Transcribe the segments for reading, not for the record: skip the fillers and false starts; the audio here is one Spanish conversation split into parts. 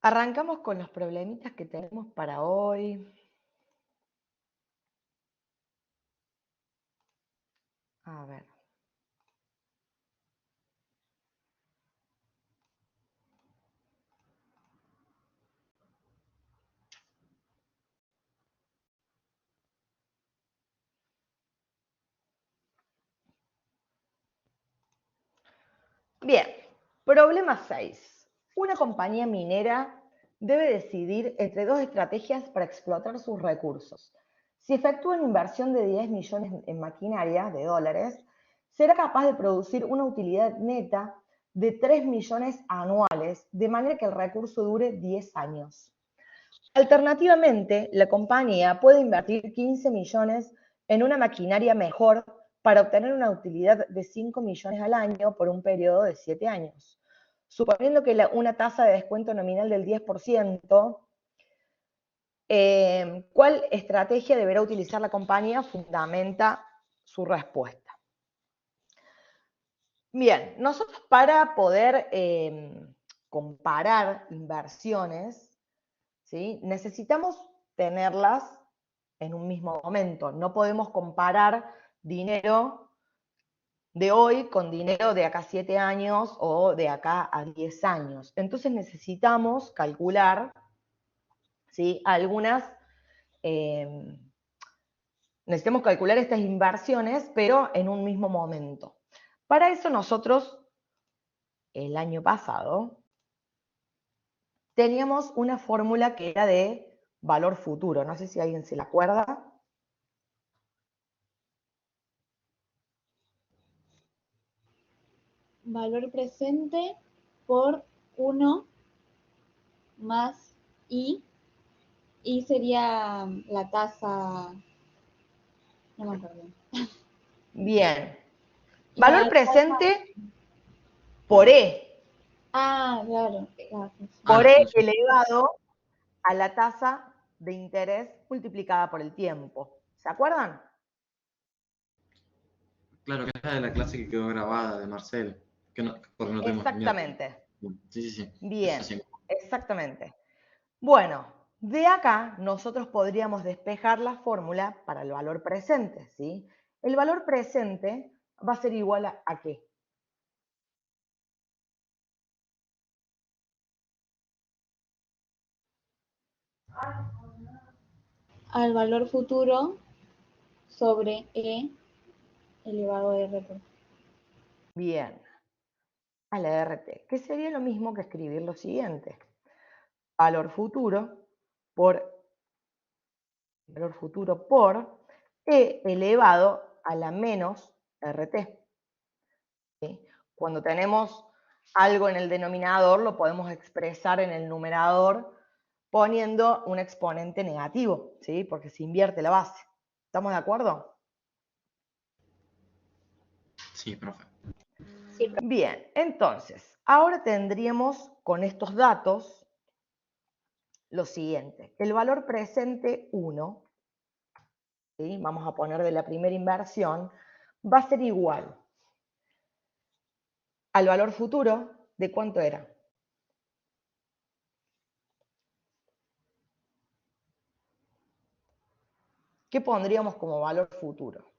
Arrancamos con los problemitas que tenemos para hoy. A ver. Bien, problema 6. Una compañía minera debe decidir entre dos estrategias para explotar sus recursos. Si efectúa una inversión de 10 millones en maquinaria de dólares, será capaz de producir una utilidad neta de 3 millones anuales, de manera que el recurso dure 10 años. Alternativamente, la compañía puede invertir 15 millones en una maquinaria mejor para obtener una utilidad de 5 millones al año por un periodo de 7 años. Suponiendo que una tasa de descuento nominal del 10%, ¿cuál estrategia deberá utilizar la compañía? Fundamenta su respuesta. Bien, nosotros para poder comparar inversiones, ¿sí? Necesitamos tenerlas en un mismo momento. No podemos comparar dinero de hoy con dinero de acá a 7 años o de acá a 10 años. Entonces necesitamos calcular, ¿sí? Necesitamos calcular estas inversiones, pero en un mismo momento. Para eso nosotros, el año pasado, teníamos una fórmula que era de valor futuro. No sé si alguien se la acuerda. Valor presente por 1 más I sería la tasa, no me acuerdo. Bien. Valor presente por E. Claro. Por E elevado a la tasa de interés multiplicada por el tiempo. ¿Se acuerdan? Claro, que es la de la clase que quedó grabada de Marcel. Que no, porque no tenemos Exactamente. Sí. Bien, Sí. exactamente. Bueno, de acá nosotros podríamos despejar la fórmula para el valor presente, ¿sí? El valor presente va a ser igual ¿a qué? Al valor futuro sobre E elevado a RT. Bien, a la RT, que sería lo mismo que escribir lo siguiente. Valor futuro por E elevado a la menos RT. ¿Sí? Cuando tenemos algo en el denominador, lo podemos expresar en el numerador poniendo un exponente negativo, ¿sí? Porque se invierte la base. ¿Estamos de acuerdo? Sí, profe. Bien, entonces, ahora tendríamos con estos datos lo siguiente. El valor presente 1, ¿sí? Vamos a poner de la primera inversión, va a ser igual al valor futuro, ¿de cuánto era? ¿Qué pondríamos como valor futuro?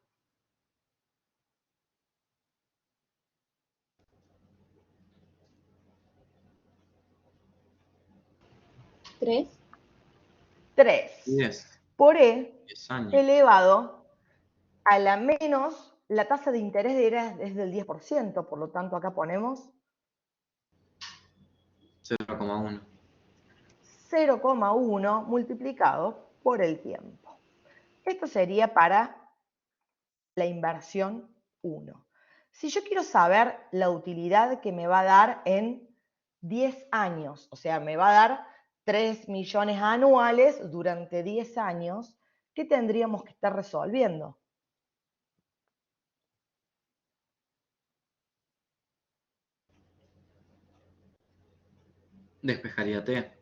3. 3 10. por E 10 años. elevado a la menos, la tasa de interés es del 10%, por lo tanto acá ponemos 0,1. 0,1 multiplicado por el tiempo. Esto sería para la inversión 1. Si yo quiero saber la utilidad que me va a dar en 10 años, o sea, me va a dar 3 millones anuales durante 10 años, ¿qué tendríamos que estar resolviendo? Despejaría T.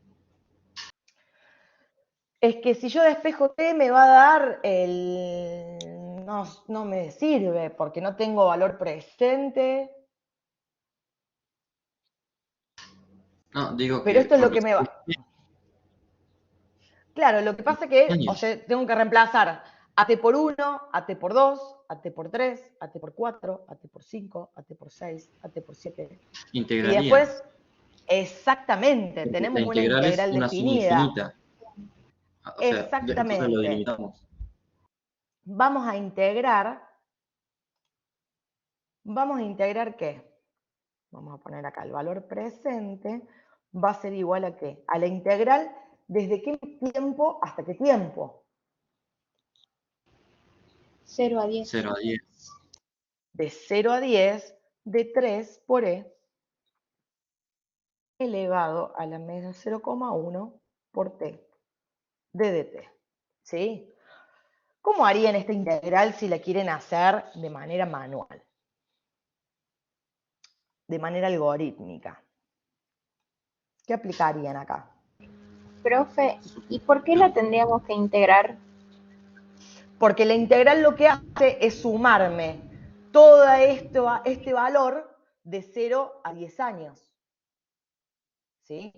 Es que si yo despejo T me va a dar el... No me sirve porque no tengo valor presente. No, digo Pero que esto es lo porque que me va... Claro, lo que pasa que, o Años. sea, tengo que reemplazar a t por 1, a t por 2, a t por 3, a t por 4, a t por 5, a t por 6, a t por 7. Y Integraría, después, exactamente, porque la tenemos una integral es integral una suma definida. infinita. O sea, entonces lo Exactamente. delimitamos. Vamos a integrar ¿qué? Vamos a poner acá el valor presente, va a ser igual a ¿qué? A la integral desde qué tiempo hasta qué tiempo. 0 a 10. 0 a 10. De 0 a 10, de 3 por e elevado a la menos 0,1 por t de dt. ¿Sí? ¿Cómo harían esta integral si la quieren hacer de manera manual? De manera algorítmica. ¿Qué aplicarían acá? Profe, ¿y por qué la tendríamos que integrar? Porque la integral lo que hace es sumarme todo este valor de 0 a 10 años. ¿Sí?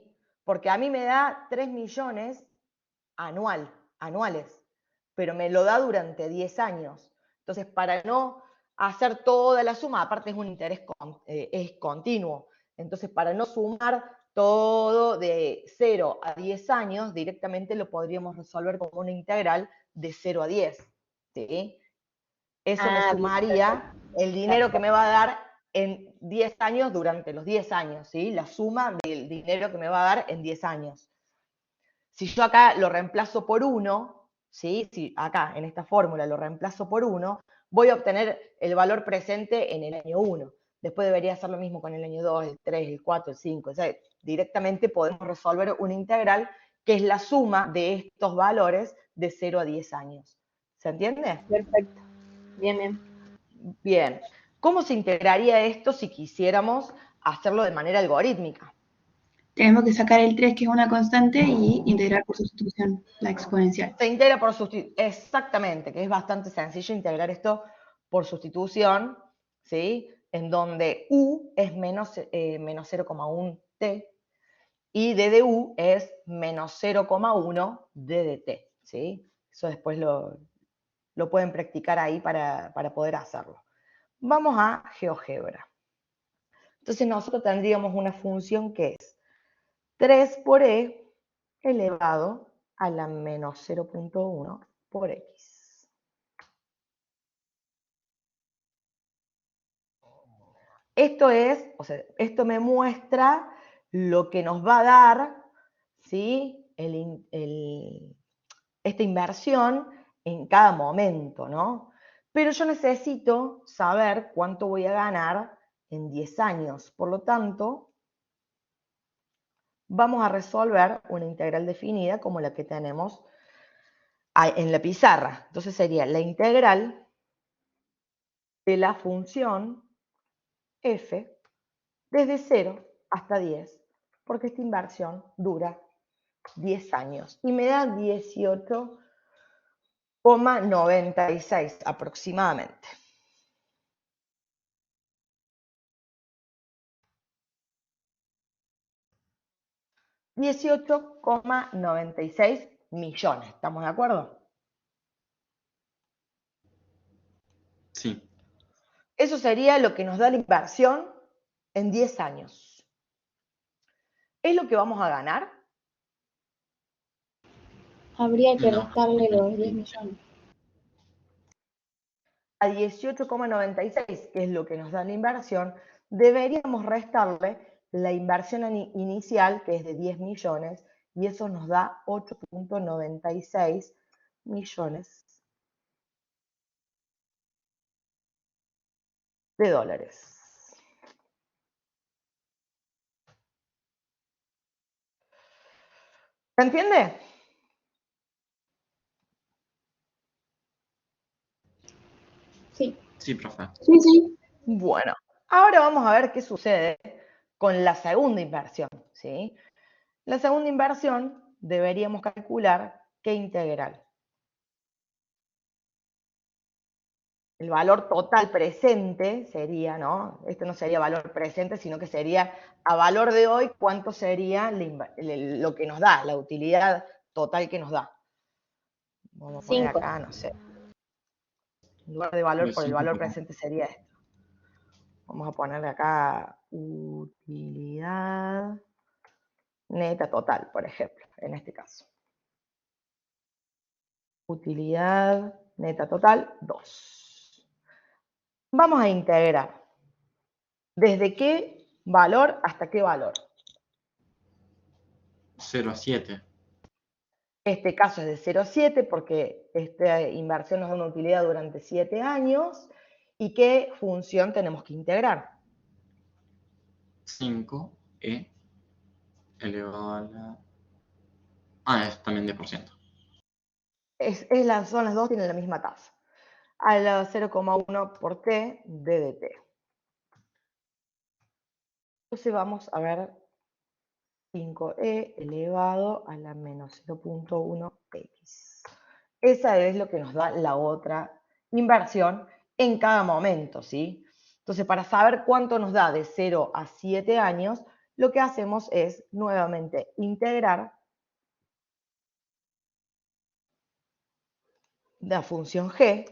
Porque a mí me da 3 millones anuales, pero me lo da durante 10 años. Entonces, para no hacer toda la suma, aparte es un interés es continuo, entonces para no sumar todo de 0 a 10 años, directamente lo podríamos resolver como una integral de 0 a 10. ¿Sí? Eso me Ah, bien, perfecto. sumaría el dinero que me va a dar en 10 años durante los 10 años, ¿sí? La suma del dinero que me va a dar en 10 años. Si yo acá lo reemplazo por 1, ¿sí? Si acá en esta fórmula lo reemplazo por 1, voy a obtener el valor presente en el año 1. Después debería hacer lo mismo con el año 2, el 3, el 4, el 5. O sea, directamente podemos resolver una integral que es la suma de estos valores de 0 a 10 años. ¿Se entiende? Perfecto. Bien, bien. Bien. ¿Cómo se integraría esto si quisiéramos hacerlo de manera algorítmica? Tenemos que sacar el 3, que es una constante, y integrar por sustitución la exponencial. Se integra por sustitución. Exactamente, que es bastante sencillo integrar esto por sustitución, ¿sí? En donde u es menos 0,1 t y d de u es menos 0,1 d de t, ¿sí? Eso después lo pueden practicar ahí para poder hacerlo. Vamos a GeoGebra. Entonces nosotros tendríamos una función que es 3 por e elevado a la menos 0,1 por x. Esto es, o sea, esto me muestra lo que nos va a dar, ¿sí? Esta inversión en cada momento, ¿no? Pero yo necesito saber cuánto voy a ganar en 10 años. Por lo tanto, vamos a resolver una integral definida como la que tenemos en la pizarra. Entonces sería la integral de la función f desde 0 hasta 10, porque esta inversión dura 10 años y me da 18,96 aproximadamente. 18,96 millones, ¿estamos de acuerdo? Sí. Eso sería lo que nos da la inversión en 10 años. ¿Es lo que vamos a ganar? Habría que No. restarle los 10 millones. A 18,96, que es lo que nos da la inversión, deberíamos restarle la inversión inicial, que es de 10 millones, y eso nos da 8,96 millones de dólares. ¿Se entiende? Sí. Sí, profe. Sí, sí. Bueno, ahora vamos a ver qué sucede con la segunda inversión, ¿sí? La segunda inversión deberíamos calcular qué integral. El valor total presente sería, ¿no? Este no sería valor presente, sino que sería a valor de hoy cuánto sería lo que nos da la utilidad total que nos da. Vamos a poner 5. acá, no sé. En lugar de valor Pues por el 5 valor por presente sería esto. Vamos a ponerle acá utilidad neta total, por ejemplo, en este caso. Utilidad neta total, 2. Vamos a integrar. ¿Desde qué valor hasta qué valor? 0 a 7. Este caso es de 0 a 7 porque esta inversión nos da una utilidad durante 7 años. ¿Y qué función tenemos que integrar? 5e elevado a la... es también de por ciento. Son las dos, tienen la misma tasa. A la 0,1 por t d de t. Entonces vamos a ver 5e elevado a la menos 0,1x. Esa es lo que nos da la otra inversión en cada momento, ¿sí? Entonces, para saber cuánto nos da de 0 a 7 años, lo que hacemos es nuevamente integrar la función g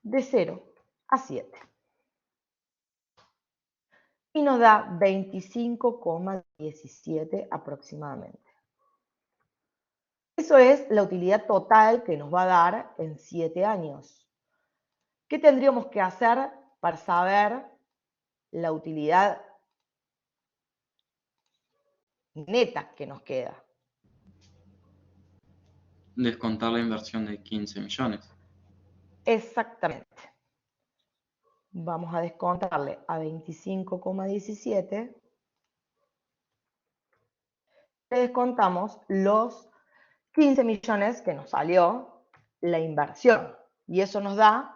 de 0 a 7. Y nos da 25,17 aproximadamente. Eso es la utilidad total que nos va a dar en 7 años. ¿Qué tendríamos que hacer para saber la utilidad neta que nos queda? Descontar la inversión de 15 millones. Exactamente. Vamos a descontarle a 25,17. Le descontamos los 15 millones que nos salió la inversión. Y eso nos da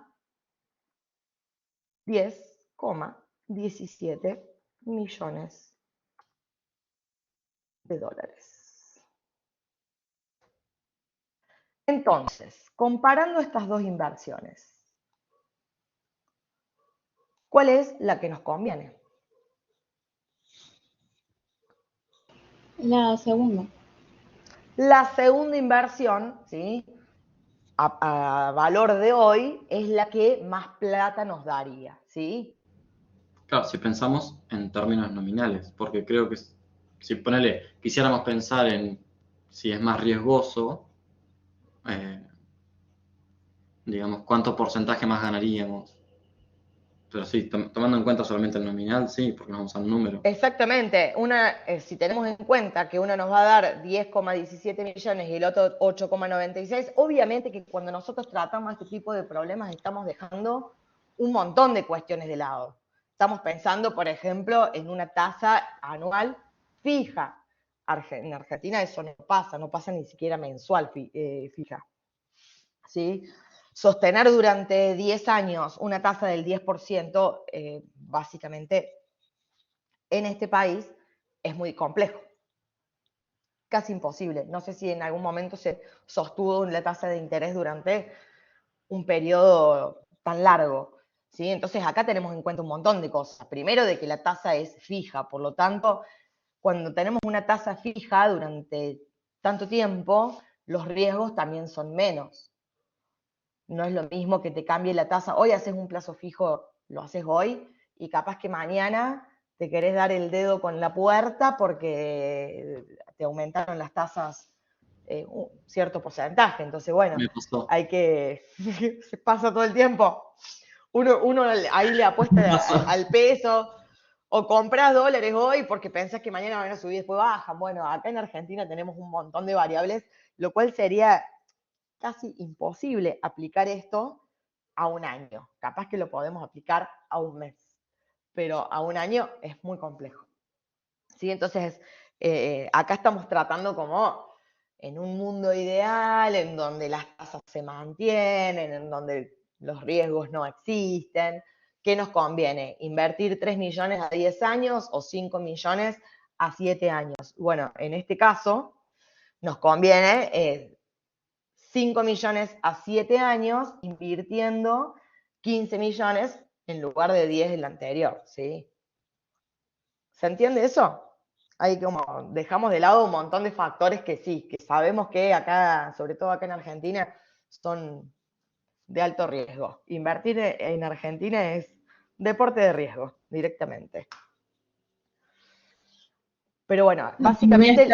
10,17 millones de dólares. Entonces, comparando estas dos inversiones, ¿cuál es la que nos conviene? La segunda. La segunda inversión, ¿sí? A valor de hoy, es la que más plata nos daría, ¿sí? Claro, si pensamos en términos nominales, porque creo que si quisiéramos pensar en si es más riesgoso, digamos, cuánto porcentaje más ganaríamos. Pero sí, tomando en cuenta solamente el nominal, sí, porque nos vamos a un número. Exactamente. Si tenemos en cuenta que uno nos va a dar 10,17 millones y el otro 8,96, obviamente que cuando nosotros tratamos este tipo de problemas estamos dejando un montón de cuestiones de lado. Estamos pensando, por ejemplo, en una tasa anual fija. En Argentina eso no pasa ni siquiera mensual fija. ¿Sí? Sostener durante 10 años una tasa del 10%, básicamente, en este país es muy complejo. Casi imposible. No sé si en algún momento se sostuvo la tasa de interés durante un periodo tan largo. ¿Sí? Entonces acá tenemos en cuenta un montón de cosas. Primero, de que la tasa es fija, por lo tanto, cuando tenemos una tasa fija durante tanto tiempo, los riesgos también son menos. No es lo mismo que te cambie la tasa. Hoy haces un plazo fijo, lo haces hoy, y capaz que mañana te querés dar el dedo con la puerta porque te aumentaron las tasas un cierto porcentaje. Entonces, bueno, Me pasó. hay que... se pasa todo el tiempo. Uno ahí le apuesta al peso, o compras dólares hoy porque pensás que mañana van a subir y después bajan. Bueno, acá en Argentina tenemos un montón de variables, lo cual sería casi imposible aplicar esto a un año. Capaz que lo podemos aplicar a un mes, pero a un año es muy complejo. ¿Sí? Entonces, acá estamos tratando como en un mundo ideal, en donde las tasas se mantienen, en donde los riesgos no existen. ¿Qué nos conviene? ¿Invertir 3 millones a 10 años o 5 millones a 7 años? Bueno, en este caso, nos conviene 5 millones a 7 años, invirtiendo 15 millones en lugar de 10 del anterior, ¿sí? ¿Se entiende eso? Ahí como dejamos de lado un montón de factores que sí, que sabemos que acá, sobre todo acá en Argentina, son de alto riesgo. Invertir en Argentina es deporte de riesgo, directamente. Pero bueno, básicamente,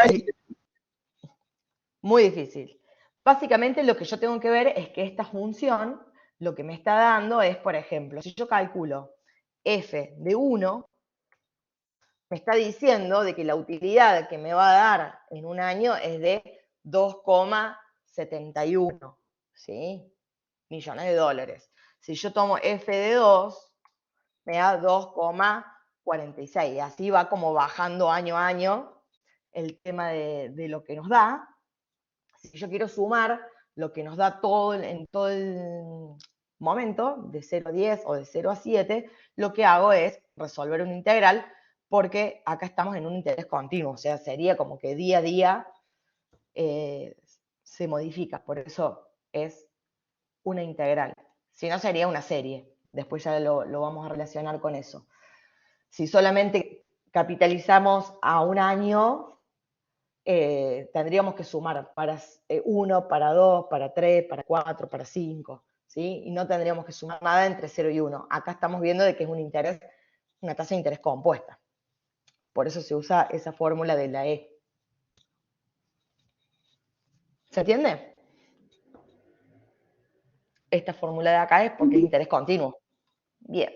muy difícil. Básicamente lo que yo tengo que ver es que esta función, lo que me está dando es, por ejemplo, si yo calculo f de 1, me está diciendo de que la utilidad que me va a dar en un año es de 2,71, ¿sí? millones de dólares. Si yo tomo f de 2, me da 2,46. Así va como bajando año a año el tema de lo que nos da. Si yo quiero sumar lo que nos da en todo el momento, de 0 a 10 o de 0 a 7, lo que hago es resolver una integral, porque acá estamos en un interés continuo, o sea, sería como que día a día se modifica, por eso es una integral. Si no, sería una serie. Después ya lo vamos a relacionar con eso. Si solamente capitalizamos a un año, tendríamos que sumar para 1, para 2, para 3, para 4, para 5, ¿sí? Y no tendríamos que sumar nada entre 0 y 1. Acá estamos viendo de que es una tasa de interés compuesta. Por eso se usa esa fórmula de la E. ¿Se entiende? Esta fórmula de acá es porque es interés continuo. Bien.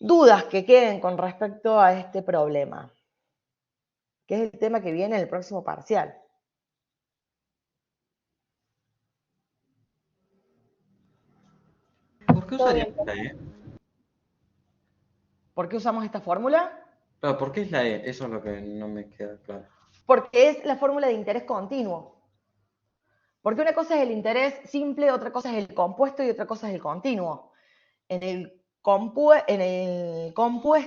Dudas que queden con respecto a este problema, que es el tema que viene en el próximo parcial. ¿Por qué Todo usaríamos bien. la E? ¿Por qué usamos esta fórmula? Claro, ¿por qué es la E? Eso es lo que no me queda claro. Porque es la fórmula de interés continuo. Porque una cosa es el interés simple, otra cosa es el compuesto y otra cosa es el continuo. En el compuesto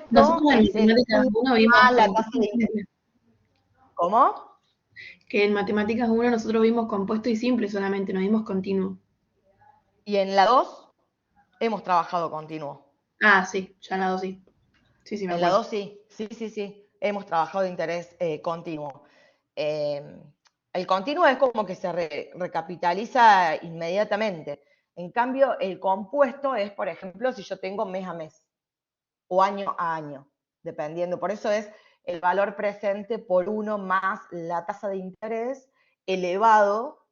Nosotros en es el matemáticas 1 vimos más la tasa compuesto de y interés. simple. ¿Cómo? Que en matemáticas 1 nosotros vimos compuesto y simple solamente, no vimos continuo. Y en la 2 hemos trabajado continuo. Ah, sí, ya en la 2 sí. Sí, sí, me En la acuerdo. 2 sí. Hemos trabajado de interés continuo. El continuo es como que se recapitaliza inmediatamente. En cambio, el compuesto es, por ejemplo, si yo tengo mes a mes o año a año, dependiendo. Por eso es el valor presente por 1 más la tasa de interés elevado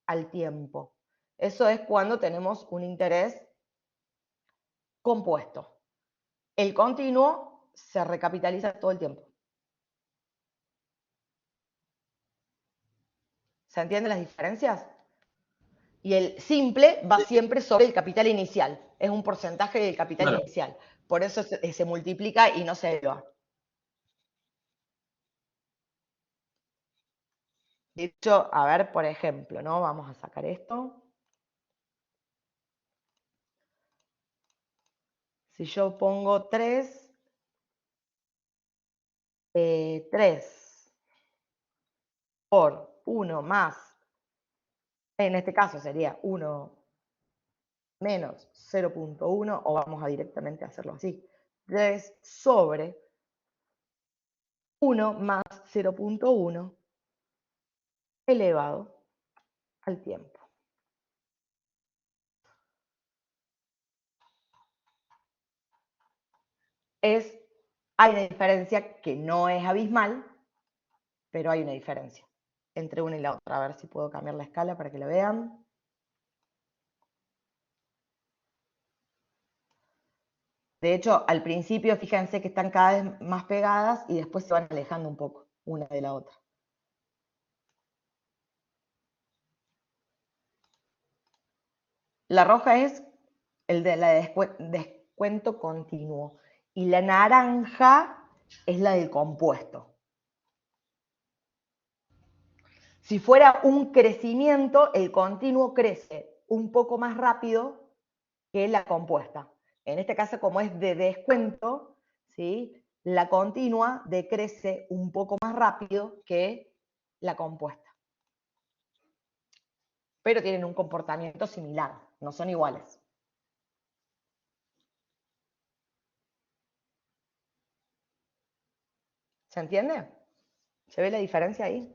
al tiempo. Eso es cuando tenemos un interés compuesto. El continuo se recapitaliza todo el tiempo. ¿Se entienden las diferencias? Y el simple va siempre sobre el capital inicial. Es un porcentaje del capital Claro. inicial. Por eso se multiplica y no se eleva. De hecho, a ver, por ejemplo, ¿no? Vamos a sacar esto. Si yo pongo 3 por 1 más, en este caso sería 1 menos 0,1, o vamos a directamente hacerlo así. 3 sobre 1 más 0,1 elevado al tiempo. Hay una diferencia que no es abismal, pero hay una diferencia entre una y la otra. A ver si puedo cambiar la escala para que la vean. De hecho, al principio, fíjense que están cada vez más pegadas y después se van alejando un poco una de la otra. La roja es el de la descuento continuo y la naranja es la del compuesto. Si fuera un crecimiento, el continuo crece un poco más rápido que la compuesta. En este caso, como es de descuento, ¿sí? La continua decrece un poco más rápido que la compuesta. Pero tienen un comportamiento similar, no son iguales. ¿Se entiende? ¿Se ve la diferencia ahí?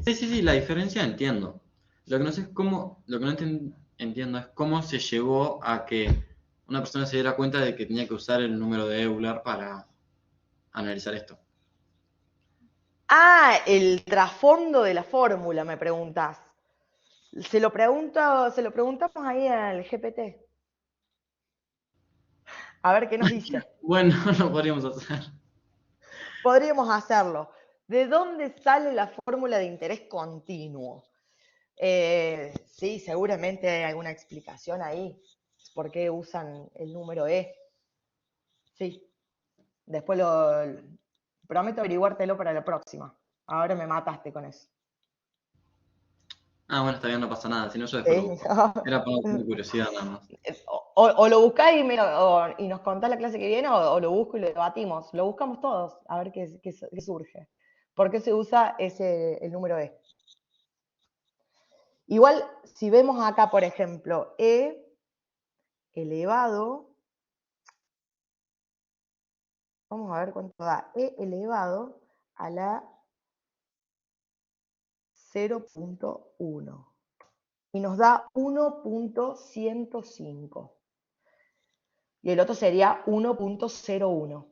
Sí, la diferencia entiendo. Lo que no sé es cómo, lo que no entiendo es cómo se llegó a que una persona se diera cuenta de que tenía que usar el número de Euler para analizar esto. Ah, el trasfondo de la fórmula, me preguntás. Se lo preguntamos ahí al GPT. A ver qué nos dice. Bueno, lo podríamos hacer. Podríamos hacerlo. ¿De dónde sale la fórmula de interés continuo? Sí, seguramente hay alguna explicación ahí. ¿Por qué usan el número E? Sí. Después prometo averiguártelo para la próxima. Ahora me mataste con eso. Ah, bueno, está bien, no pasa nada. Si no, yo después lo Sí. busco. Era por curiosidad nada más. O lo buscáis y nos contás la clase que viene, o lo busco y lo debatimos. Lo buscamos todos, a ver qué surge. ¿Por qué se usa el número E? Igual, si vemos acá, por ejemplo, E elevado, vamos a ver cuánto da, E elevado a la 0.1. Y nos da 1.105. Y el otro sería 1.01.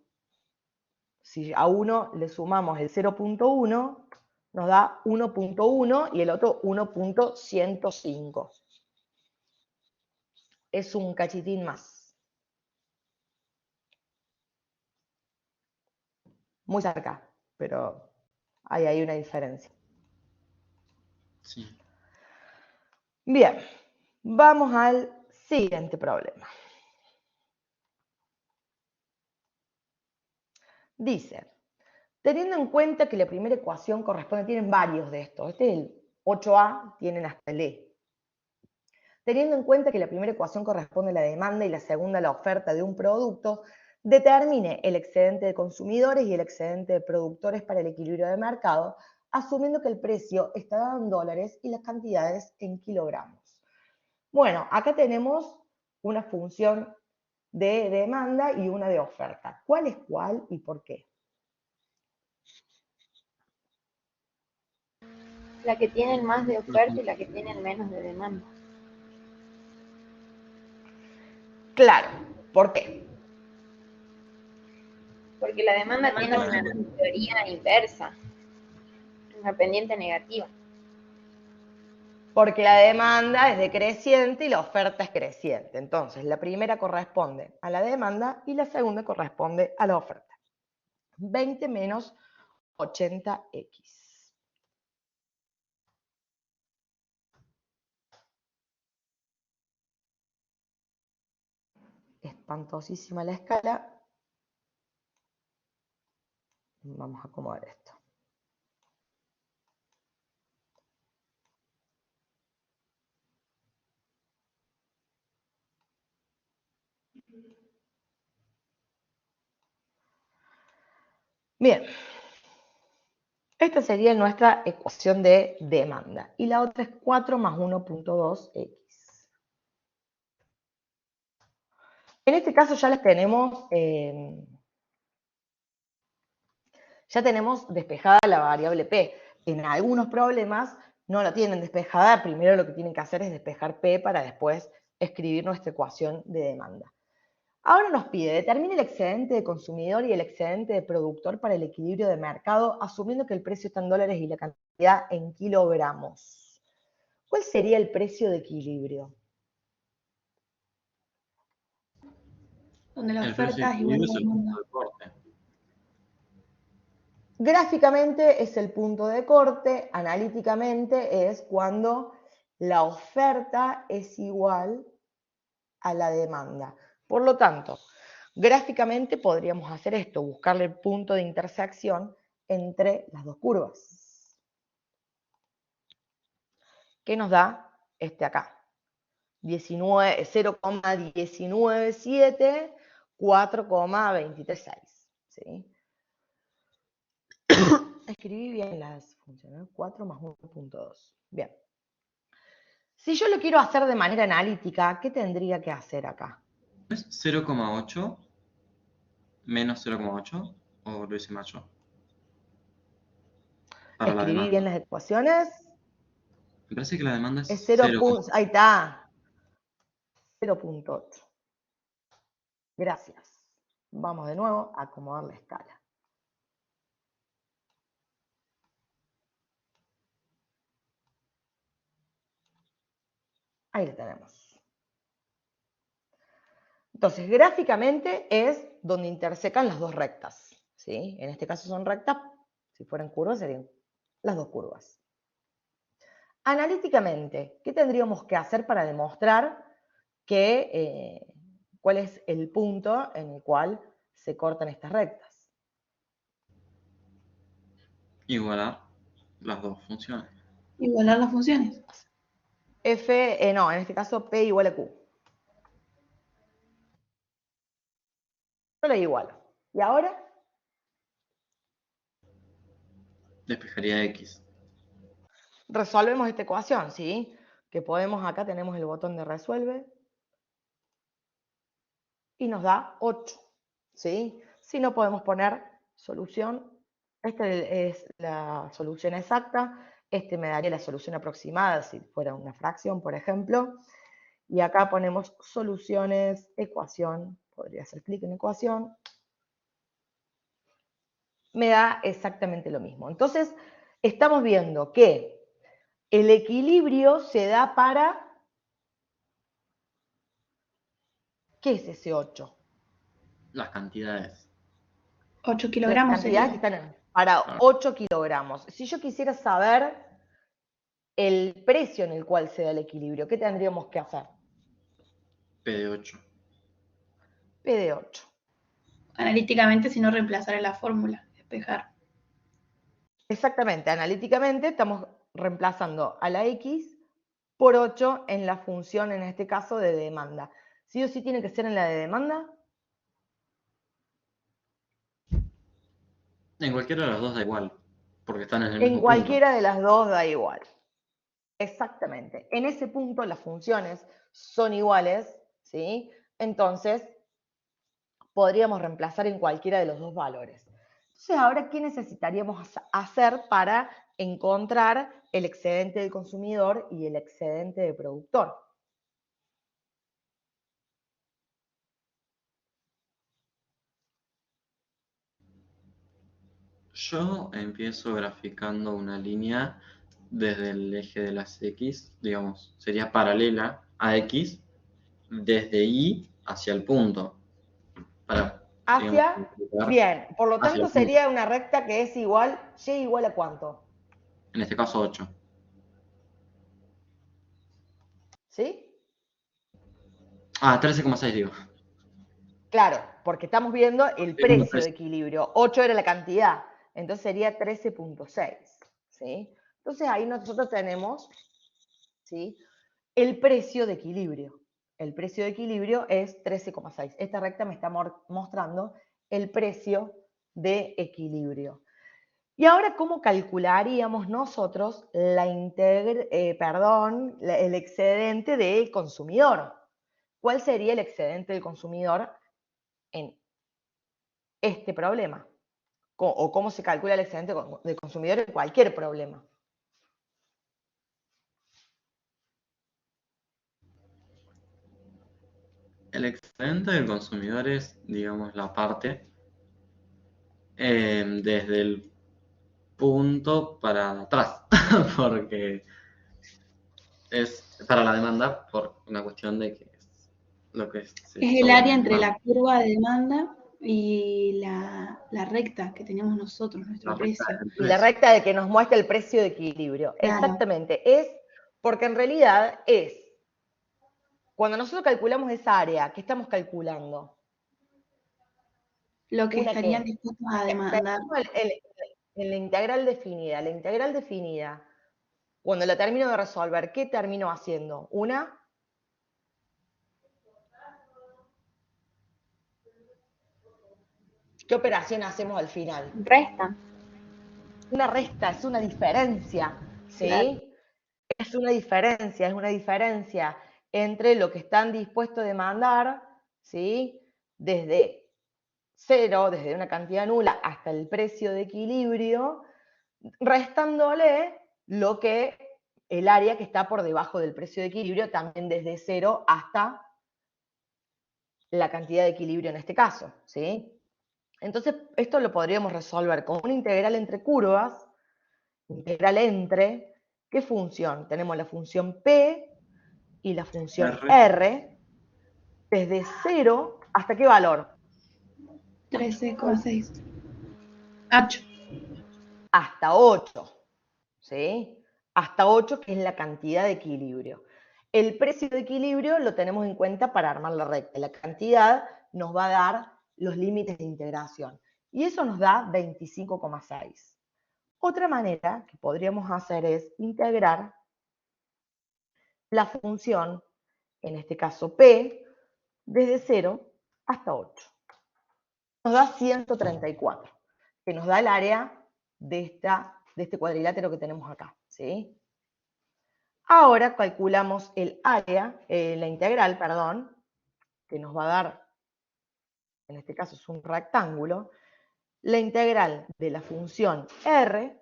Si a uno le sumamos el 0.1, nos da 1.1 y el otro 1.105. Es un cachitín más. Muy cerca, pero hay una diferencia. Sí. Bien, vamos al siguiente problema. Dice, teniendo en cuenta que la primera ecuación corresponde, tienen varios de estos, este es el 8a, tienen hasta el E. Teniendo en cuenta que la primera ecuación corresponde a la demanda y la segunda a la oferta de un producto, determine el excedente de consumidores y el excedente de productores para el equilibrio de mercado, asumiendo que el precio está dado en dólares y las cantidades en kilogramos. Bueno, acá tenemos una función de demanda y una de oferta. ¿Cuál es cuál y por qué? La que tienen más de oferta y la que tienen menos de demanda. Claro, ¿por qué? Porque la demanda tiene una teoría inversa, una pendiente negativa. Porque la demanda es decreciente y la oferta es creciente. Entonces, la primera corresponde a la demanda y la segunda corresponde a la oferta. 20 menos 80x. Espantosísima la escala. Vamos a acomodar esto. Bien. Esta sería nuestra ecuación de demanda. Y la otra es 4 más 1.2x. En este caso ya las tenemos, despejada la variable p. En algunos problemas no la tienen despejada. Primero lo que tienen que hacer es despejar p para después escribir nuestra ecuación de demanda. Ahora nos pide, determine el excedente de consumidor y el excedente de productor para el equilibrio de mercado, asumiendo que el precio está en dólares y la cantidad en kilogramos. ¿Cuál sería el precio de equilibrio? Donde la El precio oferta de es igual equilibrio a es la el punto demanda. de corte. Gráficamente es el punto de corte, analíticamente es cuando la oferta es igual a la demanda. Por lo tanto, gráficamente podríamos hacer esto, buscarle el punto de intersección entre las dos curvas. ¿Qué nos da este acá? 0,197, 4,236. ¿Sí? Escribí bien las funciones, 4 más 1.2. Bien. Si yo lo quiero hacer de manera analítica, ¿qué tendría que hacer acá? ¿Es 0,8 menos 0,8 o lo hice mal yo? para la Escribí demanda. bien las ecuaciones. Me parece que la demanda es Es 0. 0. Ahí está. 0.8. Gracias. Vamos de nuevo a acomodar la escala. Ahí la tenemos. Entonces, gráficamente es donde intersecan las dos rectas, ¿sí? En este caso son rectas, si fueran curvas serían las dos curvas. Analíticamente, ¿qué tendríamos que hacer para demostrar cuál es el punto en el cual se cortan estas rectas? Igualar las dos funciones. Igualar las funciones. No, en este caso P igual a Q. Yo la igualo. ¿Y ahora? Despejaría X. Resolvemos esta ecuación, ¿sí? Que podemos, acá tenemos el botón de resuelve. Y nos da 8, ¿sí? Si no podemos poner solución, esta es la solución exacta, este me daría la solución aproximada si fuera una fracción, por ejemplo, y acá ponemos soluciones, ecuación, podría hacer clic en ecuación, me da exactamente lo mismo. Entonces, estamos viendo que el equilibrio se da para... ¿Qué es ese 8? Las cantidades. 8 Las kilogramos cantidades que sería. están para 8 kilogramos. Si yo quisiera saber el precio en el cual se da el equilibrio, ¿qué tendríamos que hacer? P de 8. P de 8. Analíticamente, si no reemplazar en la fórmula, despejar. Exactamente, analíticamente estamos reemplazando a la X por 8 en la función, en este caso, de demanda. ¿Sí o sí tiene que ser en la de demanda? En cualquiera de las dos da igual, porque están en el En mismo punto. cualquiera de las dos da igual. Exactamente. En ese punto las funciones son iguales, ¿sí? Entonces, podríamos reemplazar en cualquiera de los dos valores. Entonces, ahora, ¿qué necesitaríamos hacer para encontrar el excedente del consumidor y el excedente del productor? Yo empiezo graficando una línea desde el eje de las X, digamos, sería paralela a X, desde Y hacia el punto. Para, digamos, Hacia, bien, por lo hacia tanto el punto. sería una recta que es igual, y igual a ¿cuánto? En este caso 8. ¿Sí? 13,6 digo. Claro, porque estamos viendo el precio de equilibrio. 8 era la cantidad, entonces sería 13.6, ¿sí? Entonces ahí nosotros tenemos, ¿sí?, el precio de equilibrio. El precio de equilibrio es 13,6. Esta recta me está mostrando el precio de equilibrio. Y ahora, ¿cómo calcularíamos nosotros el excedente del consumidor? ¿Cuál sería el excedente del consumidor en este problema? ¿O cómo se calcula el excedente del consumidor en cualquier problema? El excedente del consumidor es, digamos, la parte desde el punto para atrás, porque es para la demanda por una cuestión de que es lo que se Es el área entre sobredemanda. la curva de demanda y la recta que tenemos nosotros, nuestro La recta precio. del Y la precio. recta de que nos muestra el precio de equilibrio. Claro. Exactamente, es porque en realidad es, cuando nosotros calculamos esa área, ¿qué estamos calculando? Lo que ¿Una estarían qué? dispuestos a demandar. En la integral definida. La integral definida, cuando la termino de resolver, ¿qué termino haciendo? ¿Qué operación hacemos al final? Resta. Una resta, es una diferencia, ¿sí? Claro. Es una diferencia entre lo que están dispuestos a demandar, ¿sí?, desde 0, desde una cantidad nula, hasta el precio de equilibrio, restándole el área que está por debajo del precio de equilibrio, también desde 0 hasta la cantidad de equilibrio en este caso, ¿sí? Entonces, esto lo podríamos resolver con una integral entre curvas, integral entre, ¿qué función? Tenemos la función P y la función R, desde 0 ¿hasta qué valor? 13,6. 8. Hasta 8, ¿sí? Hasta 8, que es la cantidad de equilibrio. El precio de equilibrio lo tenemos en cuenta para armar la recta. La cantidad nos va a dar los límites de integración. Y eso nos da 25,6. Otra manera que podríamos hacer es integrar la función, en este caso P, desde 0 hasta 8. Nos da 134, que nos da el área de este cuadrilátero que tenemos acá, ¿sí? Ahora calculamos el área, la integral, perdón, que nos va a dar, en este caso es un rectángulo, la integral de la función R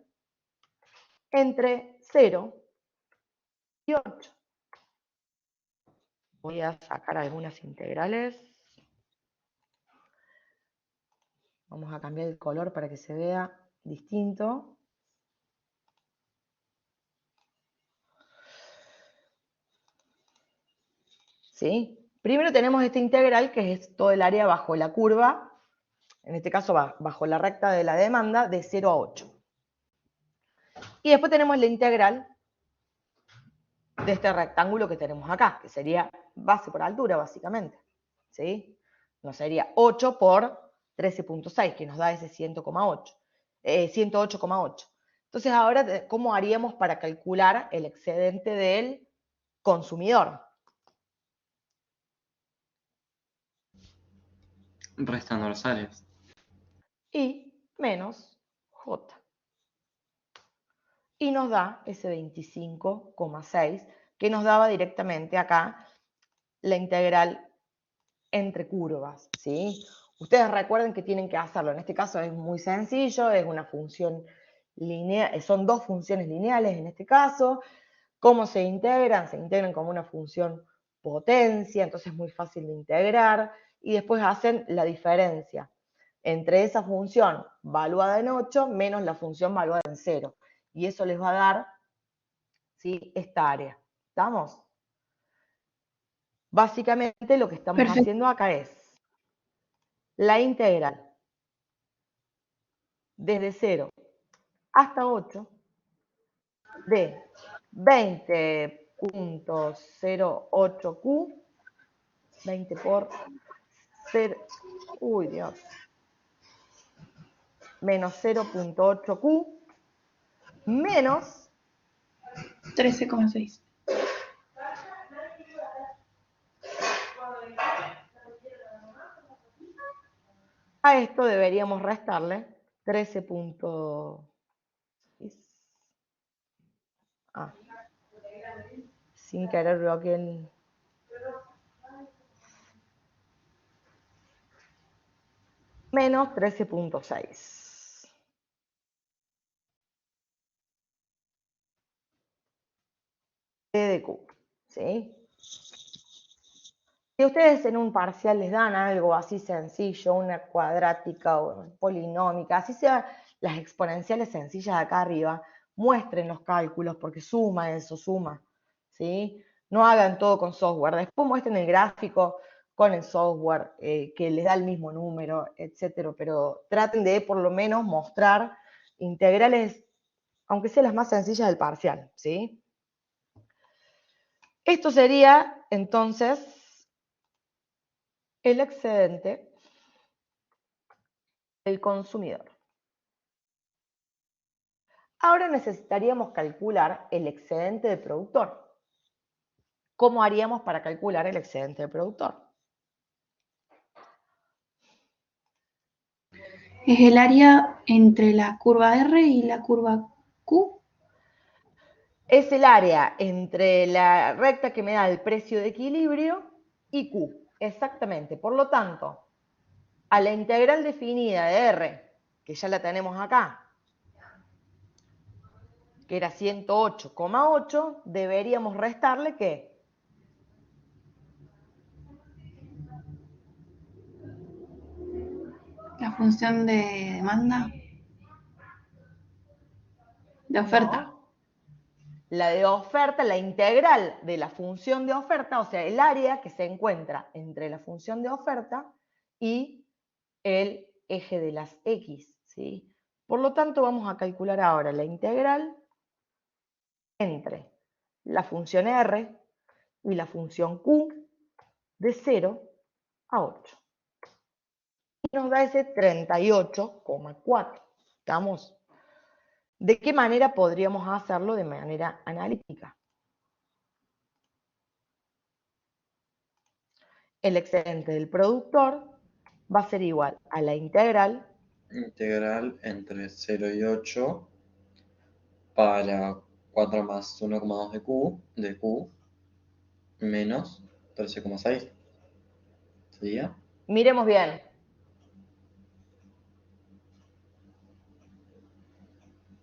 entre 0 y 8. Voy a sacar algunas integrales. Vamos a cambiar el color para que se vea distinto. ¿Sí? Primero tenemos esta integral, que es todo el área bajo la curva, en este caso bajo la recta de la demanda, de 0 a 8. Y después tenemos la integral de este rectángulo que tenemos acá, que sería base por altura, básicamente. ¿Sí? Nos sería 8 por 13,6, que nos da ese 108,8. Entonces, ahora, ¿cómo haríamos para calcular el excedente del consumidor? Restando las áreas. Y menos J. Y nos da ese 25,6, que nos daba directamente acá la integral entre curvas, ¿sí? Ustedes recuerden que tienen que hacerlo. En este caso es muy sencillo, es una función lineal, son dos funciones lineales en este caso. ¿Cómo se integran? Se integran como una función potencia, entonces es muy fácil de integrar. Y después hacen la diferencia entre esa función valuada en 8 menos la función valuada en 0. Y eso les va a dar, ¿sí?, esta área. ¿Estamos? Básicamente lo que estamos Perfecto. haciendo acá es la integral desde 0 hasta 8 de 20,08Q, 20 por 0, uy Dios, menos 0,8Q, menos 13,6. a esto deberíamos restarle 13. Sin querer veo aquí el... menos 13,6. T de Q, ¿sí? Si ustedes en un parcial les dan algo así sencillo, una cuadrática o polinómica, así sea las exponenciales sencillas de acá arriba, muestren los cálculos porque suma eso, suma, ¿sí? No hagan todo con software. Después muestren el gráfico con el software que les da el mismo número, etcétera. Pero traten de por lo menos mostrar integrales, aunque sean las más sencillas del parcial, ¿sí? Esto sería entonces el excedente del consumidor. Ahora necesitaríamos calcular el excedente del productor. ¿Cómo haríamos para calcular el excedente del productor? Es el área entre la curva R y la curva Q. Es el área entre la recta que me da el precio de equilibrio y Q. Exactamente. Por lo tanto, a la integral definida de R, que ya la tenemos acá, que era 108,8, deberíamos restarle, ¿qué? La función de demanda. De oferta. No. La de oferta, la integral de la función de oferta, o sea, el área que se encuentra entre la función de oferta y el eje de las X, ¿sí? Por lo tanto, vamos a calcular ahora la integral entre la función R y la función Q de 0 a 8. Y nos da ese 38,4. ¿Estamos? ¿De qué manera podríamos hacerlo de manera analítica? El excedente del productor va a ser igual a la integral Entre 0 y 8 para 4 más 1,2 de Q, menos 13,6. ¿Sería? Miremos bien.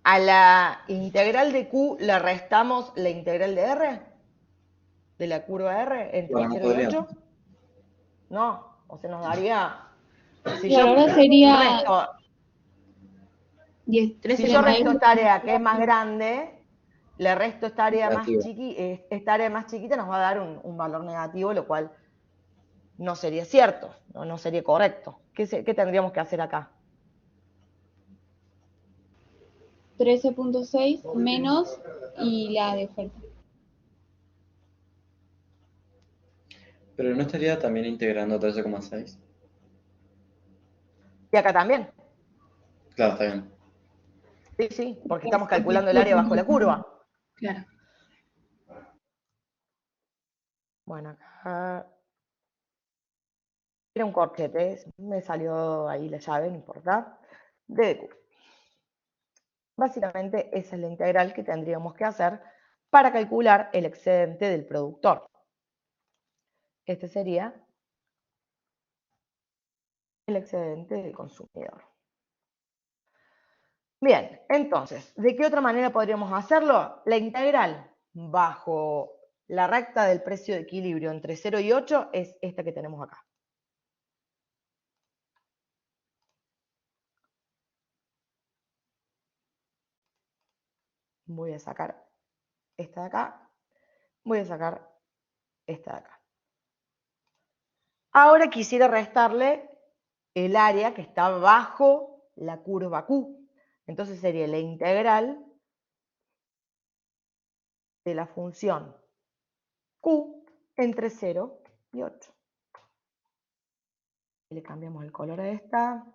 A la integral de Q le restamos la integral de R, de la curva R, entre Bueno, 0 y 8. No, o sea, nos daría... Si Y yo ahora sería resto, 10, si 13 yo resto esta área que es más grande, le resto esta área más Negativo. esta área más chiquita, nos va a dar un valor negativo, lo cual no sería cierto, no sería correcto. ¿Qué tendríamos que hacer acá? 13,6 menos y la de oferta. Pero no estaría también integrando 13,6. Y acá también. Claro, está bien. Sí, sí, porque estamos calculando el área bajo la curva. Claro. Bueno, acá era un corchete, me salió ahí la llave, no importa, de Q. Básicamente esa es la integral que tendríamos que hacer para calcular el excedente del productor. Este sería el excedente del consumidor. Bien, entonces, ¿de qué otra manera podríamos hacerlo? La integral bajo la recta del precio de equilibrio entre 0 y 8 es esta que tenemos acá. Voy a sacar esta de acá, voy a sacar esta de acá. Ahora quisiera restarle el área que está bajo la curva Q. Entonces sería la integral de la función Q entre 0 y 8. Le cambiamos el color a esta.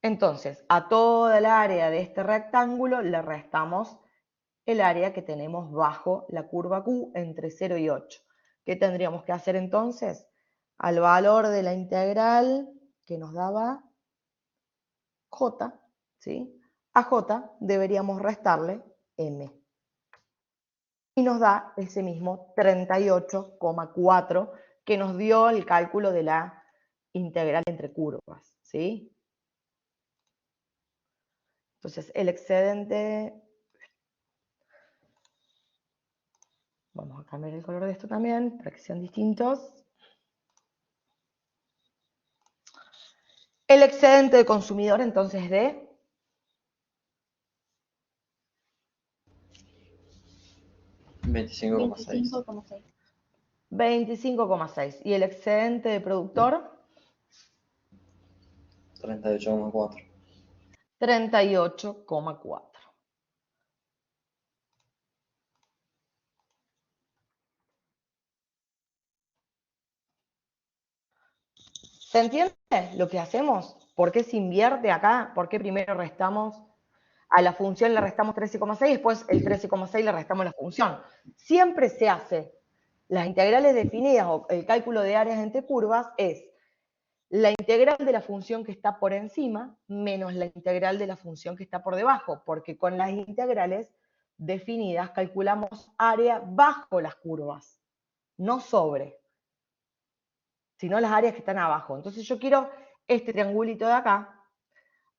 Entonces, a toda el área de este rectángulo le restamos el área que tenemos bajo la curva Q entre 0 y 8. ¿Qué tendríamos que hacer entonces? Al valor de la integral que nos daba J, ¿sí? A J deberíamos restarle M. Y nos da ese mismo 38,4 que nos dio el cálculo de la integral entre curvas, ¿sí? Entonces, el excedente... Vamos a cambiar el color de esto también, para que sean distintos. El excedente de consumidor, entonces, de... 25,6. 25,6. 25,6. ¿Y el excedente de productor? 38,4. 38,4. ¿Se entiende lo que hacemos? ¿Por qué se invierte acá? ¿Por qué primero restamos a la función, le restamos 13,6, después el 13,6 le restamos la función? Siempre se hace. Las integrales definidas o el cálculo de áreas entre curvas es la integral de la función que está por encima menos la integral de la función que está por debajo, porque con las integrales definidas calculamos área bajo las curvas, no sobre, sino las áreas que están abajo. Entonces yo quiero este triangulito de acá,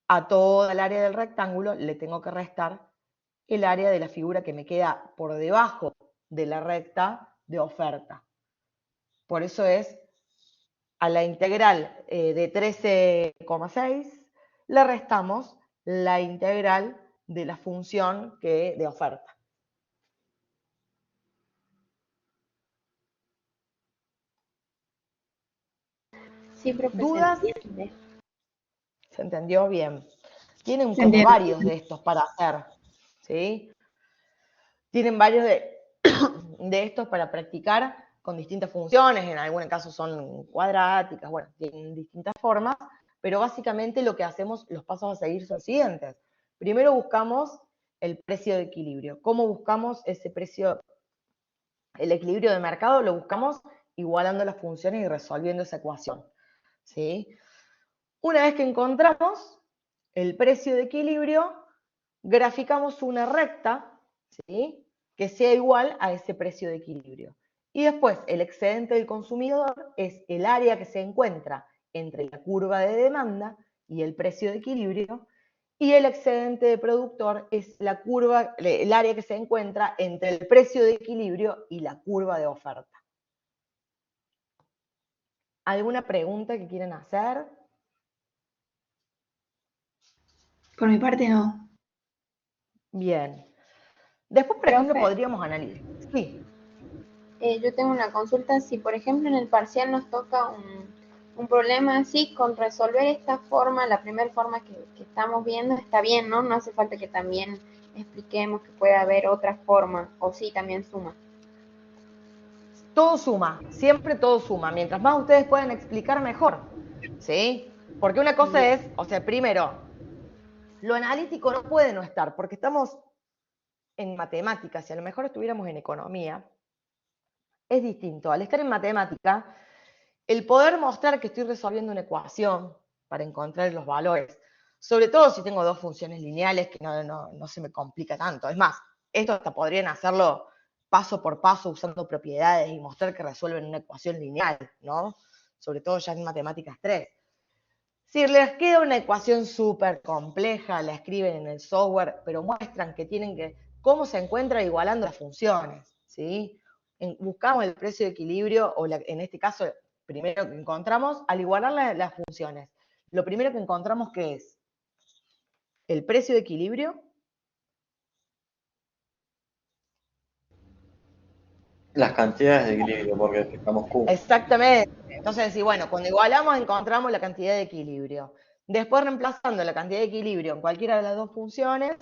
a toda el área del rectángulo le tengo que restar el área de la figura que me queda por debajo de la recta de oferta. Por eso es a la integral de 13,6 le restamos la integral de la función de oferta. Sí, profe, ¿Dudas? se entiende. ¿Se entendió bien? Tienen Se como entiende. varios de estos para hacer, ¿sí? Tienen varios de estos para practicar con distintas funciones, en algún caso son cuadráticas, bueno, tienen distintas formas, pero básicamente lo que hacemos, los pasos a seguir son los siguientes. Primero buscamos el precio de equilibrio. ¿Cómo buscamos ese precio? El equilibrio de mercado lo buscamos igualando las funciones y resolviendo esa ecuación, ¿sí? Una vez que encontramos el precio de equilibrio, graficamos una recta, ¿sí?, que sea igual a ese precio de equilibrio. Y después, el excedente del consumidor es el área que se encuentra entre la curva de demanda y el precio de equilibrio, y el excedente de productor es la curva, el área que se encuentra entre el precio de equilibrio y la curva de oferta. ¿Alguna pregunta que quieran hacer? Por mi parte, no. Bien. Después, por ejemplo, Profe, podríamos analizar. Sí. yo tengo una consulta. Si, por ejemplo, en el parcial nos toca un problema así, con resolver esta forma, la primera forma que estamos viendo, está bien, ¿no? No hace falta que también expliquemos que puede haber otra forma, o sí, también suma. Todo suma, siempre todo suma. Mientras más ustedes puedan explicar, mejor. ¿Sí? Porque una cosa Bien. es, o sea, primero, lo analítico no puede no estar, porque estamos en matemáticas, si a lo mejor estuviéramos en economía, es distinto. Al estar en matemática, el poder mostrar que estoy resolviendo una ecuación para encontrar los valores, sobre todo si tengo dos funciones lineales, que no se me complica tanto. Es más, esto hasta podrían hacerlo paso por paso usando propiedades y mostrar que resuelven una ecuación lineal, ¿no? Sobre todo ya en matemáticas 3. Si les queda una ecuación súper compleja, la escriben en el software, pero muestran que tienen cómo se encuentra igualando las funciones, ¿sí? Buscamos el precio de equilibrio, o en este caso, primero que encontramos, al igualar las funciones, lo primero que encontramos que es el precio de equilibrio. Las cantidades de equilibrio, porque fijamos Q. Exactamente. Entonces, sí, bueno, cuando igualamos encontramos la cantidad de equilibrio. Después, reemplazando la cantidad de equilibrio en cualquiera de las dos funciones,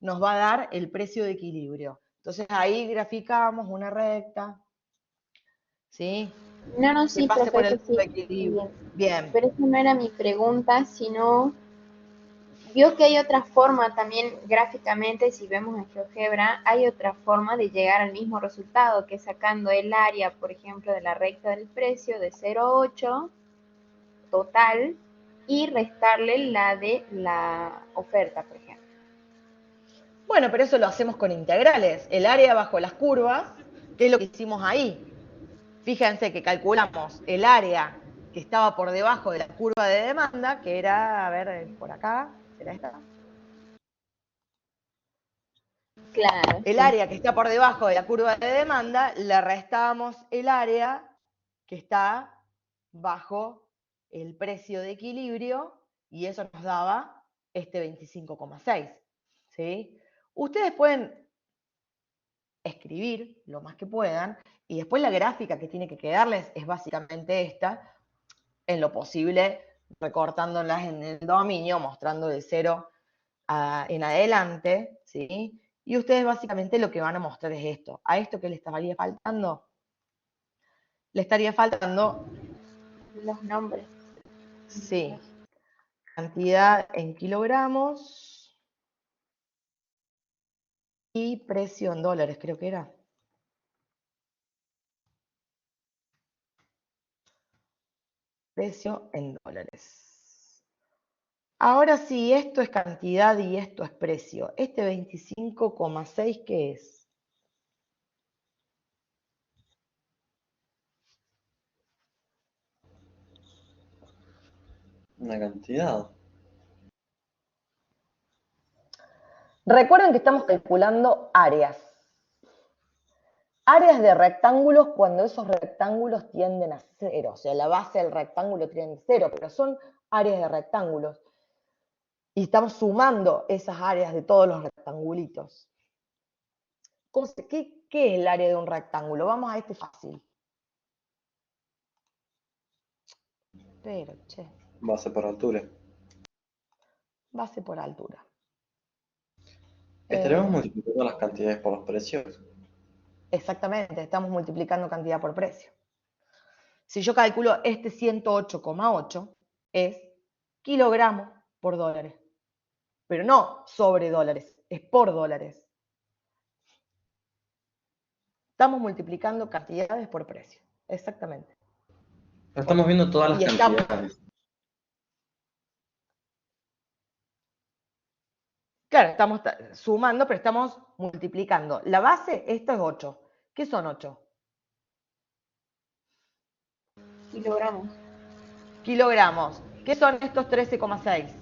nos va a dar el precio de equilibrio. Entonces, ahí graficamos una recta, ¿sí?, No, que sí, pase profe, por el eso punto sí, de equilibrio. bien. Bien. Pero esa no era mi pregunta, sino vio que hay otra forma también gráficamente, si vemos en GeoGebra, hay otra forma de llegar al mismo resultado, que es sacando el área, por ejemplo, de la recta del precio de 0,8 total y restarle la de la oferta, por ejemplo. Bueno, pero eso lo hacemos con integrales. El área bajo las curvas, que es lo que hicimos ahí. Fíjense que calculamos el área que estaba por debajo de la curva de demanda, que era, a ver, por acá, ¿será esta? Claro, El sí. área que está por debajo de la curva de demanda, le restamos el área que está bajo el precio de equilibrio y eso nos daba este 25,6. ¿Sí? Ustedes pueden escribir lo más que puedan y después la gráfica que tiene que quedarles es básicamente esta, en lo posible recortándolas en el dominio, mostrando de 0 en adelante, ¿sí? Y ustedes básicamente lo que van a mostrar es esto. ¿A esto qué le estaría faltando? Le estaría faltando, Los nombres. sí, cantidad en kilogramos y precio en dólares, creo que era. Precio en dólares. Ahora sí, esto es cantidad y esto es precio. Este 25,6, ¿qué es? Una cantidad. Recuerden que estamos calculando áreas. Áreas de rectángulos cuando esos rectángulos tienden a cero. O sea, la base del rectángulo tiende a cero, pero son áreas de rectángulos. Y estamos sumando esas áreas de todos los rectangulitos. ¿Qué es el área de un rectángulo? Vamos a este fácil. Pero, che. Base por altura. Base por altura. Estaremos multiplicando las cantidades por los precios. Exactamente, estamos multiplicando cantidad por precio. Si yo calculo este 108,8 es kilogramos por dólares. Pero no sobre dólares, es por dólares. Estamos multiplicando cantidades por precio. Exactamente. Estamos viendo todas las Y estamos, cantidades. claro, estamos sumando, pero estamos multiplicando. La base, esto es 8. ¿Qué son 8? Kilogramos. Kilogramos. ¿Qué son estos 13,6?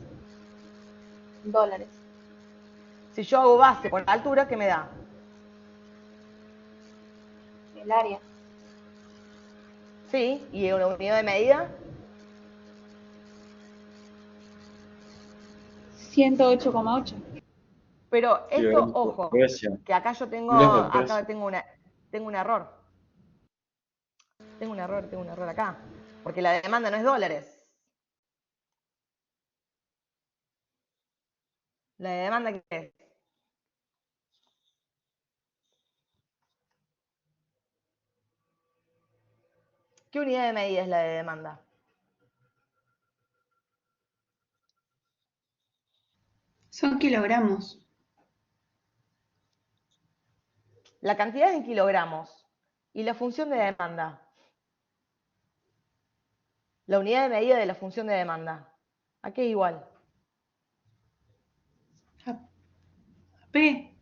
Dólares. Si yo hago base por altura, ¿qué me da? El área. Sí, y una unidad de medida. 108,8. Pero esto, Kilogramos por ojo, precio. que acá yo tengo, Kilos del acá precio. tengo un error. Tengo un error acá. Porque la demanda no es dólares. ¿La demanda qué es? ¿Qué unidad de medida es la de demanda? Son kilogramos. La cantidad es en kilogramos. ¿Y la función de demanda? La unidad de medida de la función de demanda. ¿A qué es igual? P.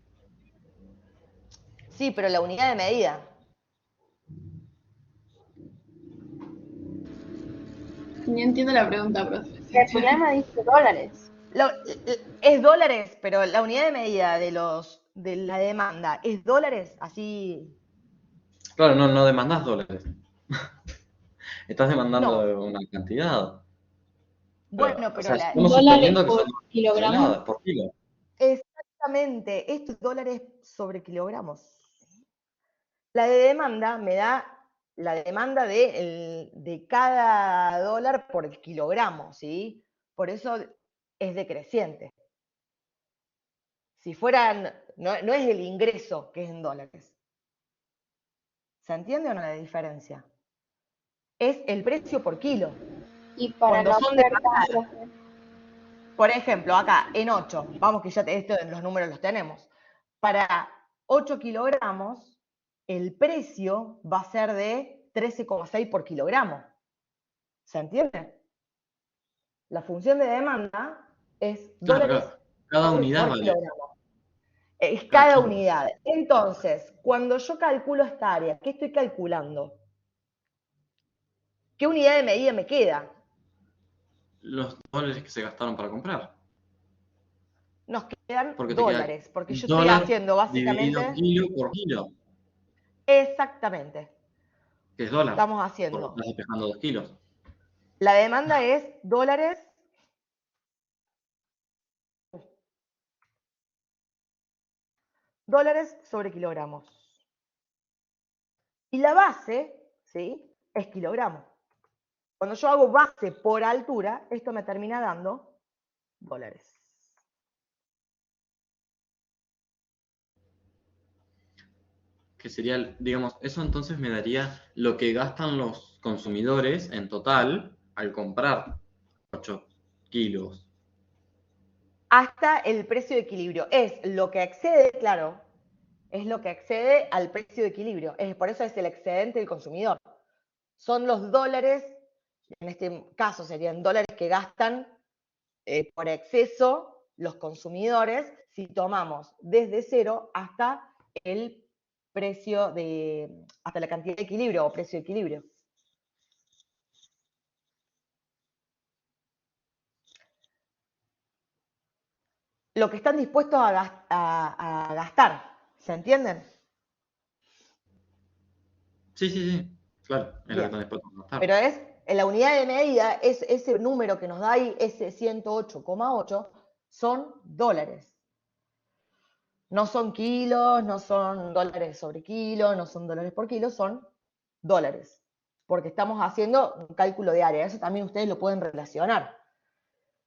Sí, pero la unidad de medida. No entiendo la pregunta, profe. El programa dice dólares. Es dólares, pero la unidad de medida de la demanda es dólares, así. Claro, no demandas dólares. Estás demandando No. una cantidad. Bueno, O pero sea, estamos ¿Dólares suponiendo que por son kilogramo? toneladas por kilo. exactamente, esto es dólares sobre kilogramos. La de demanda me da la demanda de cada dólar por el kilogramo, ¿sí? Por eso es decreciente. Si fueran, no es el ingreso que es en dólares. ¿Se entiende o no la diferencia? Es el precio por kilo. Y para Cuando la son oferta, demandadas. Por ejemplo, acá en 8, vamos que ya los números los tenemos. Para 8 kilogramos, el precio va a ser de 13,6 por kilogramo. ¿Se entiende? La función de demanda es Claro, dólares claro. Cada unidad por vale. kilogramo. Es Cada cada kilo. unidad. Entonces, cuando yo calculo esta área, ¿qué estoy calculando? ¿Qué unidad de medida me queda? Los dólares que se gastaron para comprar. Nos quedan Porque te queda dólares, porque yo estoy dólar haciendo dividido básicamente kilo por kilo. exactamente. Que es dólar. Estamos Porque haciendo. estás despejando 2 kilos. La demanda es dólares sobre kilogramos. Y la base, ¿sí? Es kilogramos. Cuando yo hago base por altura, esto me termina dando dólares. Que sería, digamos, eso entonces me daría lo que gastan los consumidores en total al comprar 8 kilos. Hasta el precio de equilibrio. Es lo que excede, claro, es lo que excede al precio de equilibrio. Por eso es el excedente del consumidor. Son los dólares, en este caso serían dólares que gastan por exceso los consumidores si tomamos desde cero hasta el precio hasta la cantidad de equilibrio o precio de equilibrio. lo que están dispuestos a gastar. ¿Se entienden? Sí, claro, es lo que Bien. están dispuestos a gastar. Pero es, en la unidad de medida, es ese número que nos da ahí, ese 108,8, son dólares. No son kilos, no son dólares sobre kilo, no son dólares por kilo, son dólares. Porque estamos haciendo un cálculo de área. Eso también ustedes lo pueden relacionar.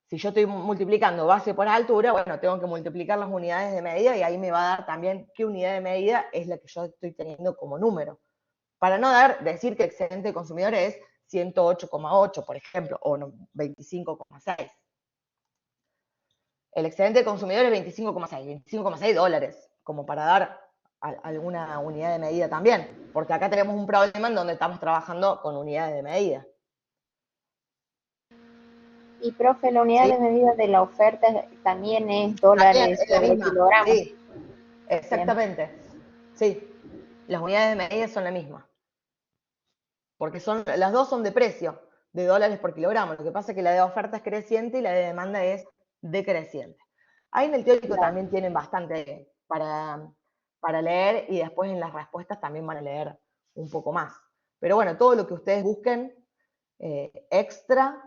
Si yo estoy multiplicando base por altura, bueno, tengo que multiplicar las unidades de medida y ahí me va a dar también qué unidad de medida es la que yo estoy teniendo como número. Para no decir que el excedente consumidor es 108,8, por ejemplo, o 25,6. El excedente consumidor es 25,6 dólares, como para dar alguna unidad de medida también, porque acá tenemos un problema en donde estamos trabajando con unidades de medida. Y profe, la unidad ¿Sí? de medida de la oferta también es También dólares es la sobre misma, kilogramos. sí, exactamente. Sí, las unidades de medida son la misma. Porque las dos son de precio, de dólares por kilogramo. Lo que pasa es que la de oferta es creciente y la de demanda es decreciente. Ahí en el teórico también tienen bastante para leer y después en las respuestas también van a leer un poco más. Pero bueno, todo lo que ustedes busquen extra,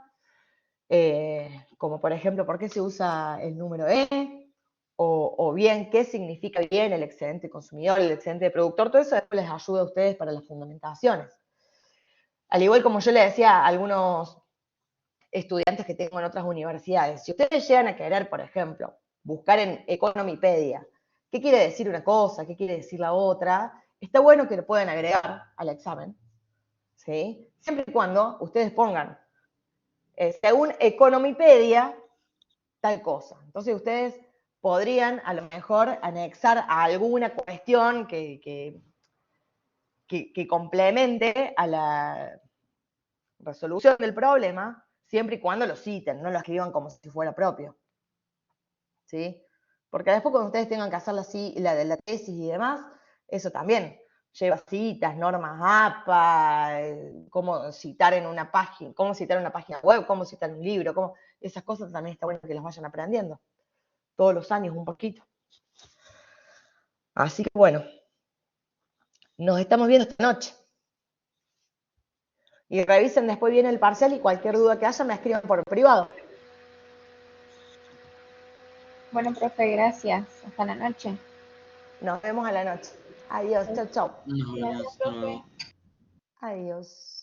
como por ejemplo, ¿por qué se usa el número E? O bien, ¿qué significa bien el excedente consumidor, el excedente productor? Todo eso después les ayuda a ustedes para las fundamentaciones. Al igual como yo le decía a algunos estudiantes que tengo en otras universidades, si ustedes llegan a querer, por ejemplo, buscar en Economipedia qué quiere decir una cosa, qué quiere decir la otra, está bueno que lo puedan agregar al examen, ¿sí? Siempre y cuando ustedes pongan, según Economipedia, tal cosa. Entonces ustedes podrían a lo mejor anexar a alguna cuestión que complemente a la resolución del problema, siempre y cuando lo citen, no lo escriban como si fuera propio. ¿Sí? Porque después cuando ustedes tengan que hacer la de la tesis y demás, eso también lleva citas, normas APA, cómo citar en una página, cómo citar en una página web, cómo citar un libro, esas cosas también está bueno que las vayan aprendiendo. Todos los años un poquito. Así que bueno, nos estamos viendo esta noche. Y revisen después bien el parcial y cualquier duda que haya me escriban por privado. Bueno, profe, gracias. Hasta la noche. Nos vemos a la noche. Adiós, chau, chau. Nos Gracias, vemos profe. luego. Adiós.